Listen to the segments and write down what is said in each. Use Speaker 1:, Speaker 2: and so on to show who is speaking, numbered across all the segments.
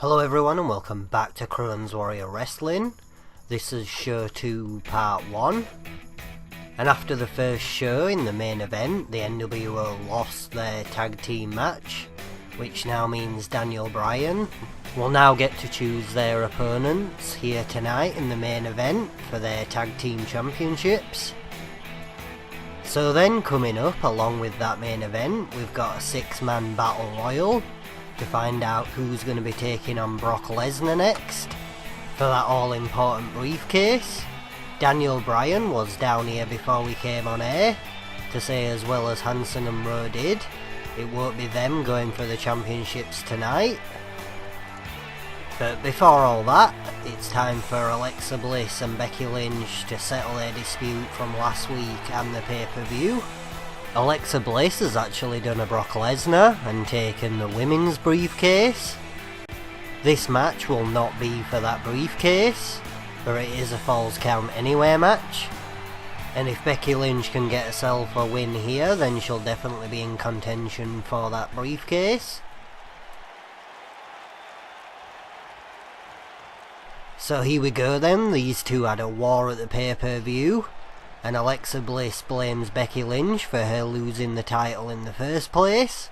Speaker 1: Hello everyone and welcome back to Crohn's Warrior Wrestling. This is show 2 part 1. And after the first show in the main event, the NWO lost their tag team match, which now means Daniel Bryan will now get to choose their opponents here tonight in the main event for their tag team championships. So then coming up along with that main event, we've got a 6-man battle royal to find out who's going to be taking on Brock Lesnar next for that all-important briefcase. Daniel Bryan was down here before we came on air to say, as well as Hanson and Rowe did, it won't be them going for the championships tonight. But before all that, it's time for Alexa Bliss and Becky Lynch to settle their dispute from last week and the pay-per-view. Alexa Bliss has actually done a Brock Lesnar and taken the women's briefcase. This match will not be for that briefcase, but it is a Falls Count Anywhere match. And if Becky Lynch can get herself a win here, then she'll definitely be in contention for that briefcase. So here we go then, these two had a war at the pay-per-view. And Alexa Bliss blames Becky Lynch for her losing the title in the first place.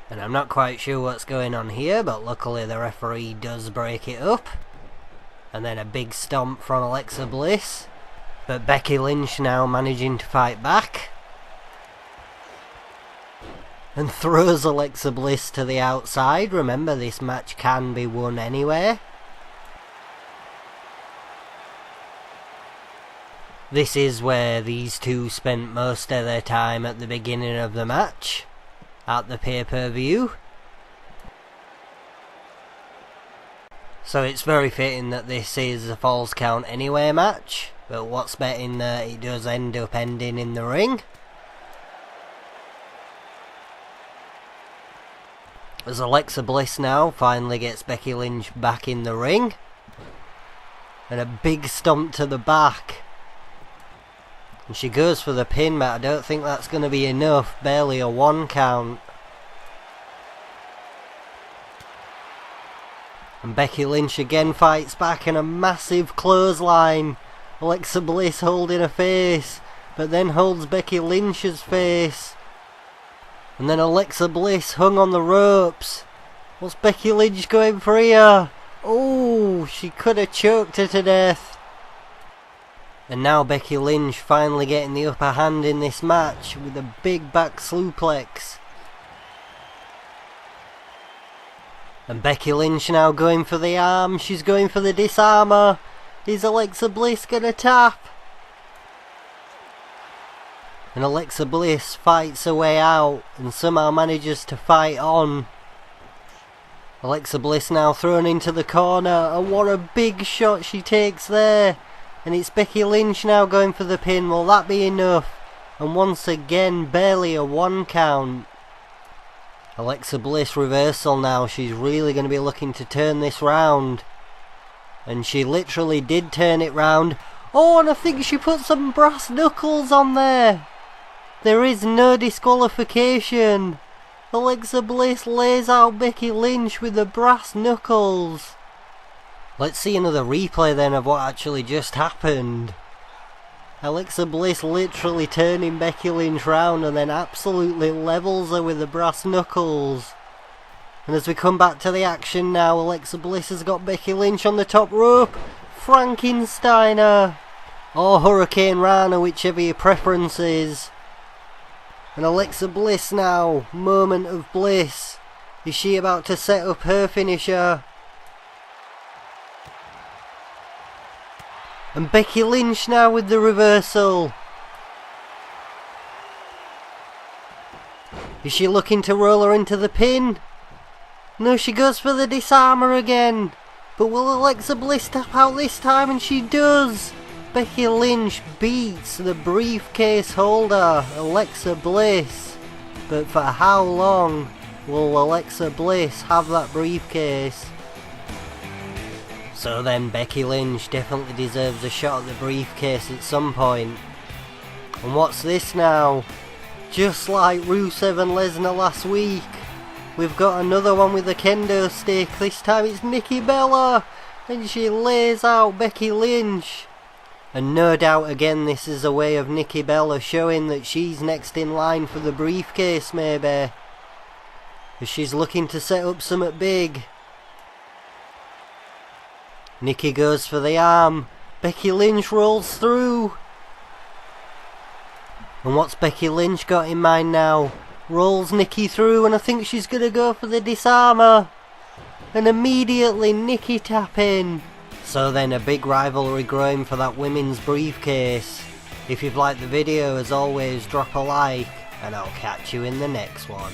Speaker 1: And I'm not quite sure what's going on here, but luckily the referee does break it up. And then a big stomp from Alexa Bliss. But Becky Lynch now managing to fight back. And throws Alexa Bliss to the outside. Remember, this match can be won anywhere. This is where these two spent most of their time at the beginning of the match, at the pay-per-view. So it's very fitting that this is a Falls Count Anywhere match, but what's betting that it does end up ending in the ring. As Alexa Bliss now finally gets Becky Lynch back in the ring. And a big stomp to the back. And she goes for the pin, but I don't think that's going to be enough. Barely a 1 count. And Becky Lynch again fights back in a massive clothesline. Alexa Bliss holding her face, but then holds Becky Lynch's face. And then Alexa Bliss hung on the ropes. What's Becky Lynch going for here? Oh, she could have choked her to death. And now Becky Lynch finally getting the upper hand in this match with a big back suplex. And Becky Lynch now going for the arm. She's going for the disarmer. Is Alexa Bliss gonna tap? And Alexa Bliss fights her way out and somehow manages to fight on. Alexa Bliss now thrown into the corner. And what a big shot she takes there. And it's Becky Lynch now going for the pin. Will that be enough? And once again, barely a 1 count. Alexa Bliss reversal now. She's really going to be looking to turn this round. And she literally did turn it round. Oh, and I think she put some brass knuckles on there. There is no disqualification. Alexa Bliss lays out Becky Lynch with the brass knuckles. Let's see another replay then of what actually just happened. Alexa Bliss literally turning Becky Lynch round and then absolutely levels her with the brass knuckles. And as we come back to the action now, Alexa Bliss has got Becky Lynch on the top rope. Frankensteiner. Or Hurricane Rana, whichever your preference is. And Alexa Bliss now, moment of bliss. Is she about to set up her finisher? And Becky Lynch now with the reversal. Is she looking to roll her into the pin? No, she goes for the disarmer again. But will Alexa Bliss tap out this time? And she does. Becky Lynch beats the briefcase holder, Alexa Bliss. But for how long will Alexa Bliss have that briefcase? So then Becky Lynch definitely deserves a shot at the briefcase at some point. And what's this now? Just like Rusev and Lesnar last week, we've got another one with a kendo stick. This time it's Nikki Bella, and she lays out Becky Lynch. And no doubt again this is a way of Nikki Bella showing that she's next in line for the briefcase maybe, as she's looking to set up something big. Nikki goes for the arm, Becky Lynch rolls through. And what's Becky Lynch got in mind now? Rolls Nikki through, and I think she's going to go for the disarmer. And immediately Nikki tap in. So then a big rivalry growing for that women's briefcase. If you've liked the video, as always, drop a like, and I'll catch you in the next one.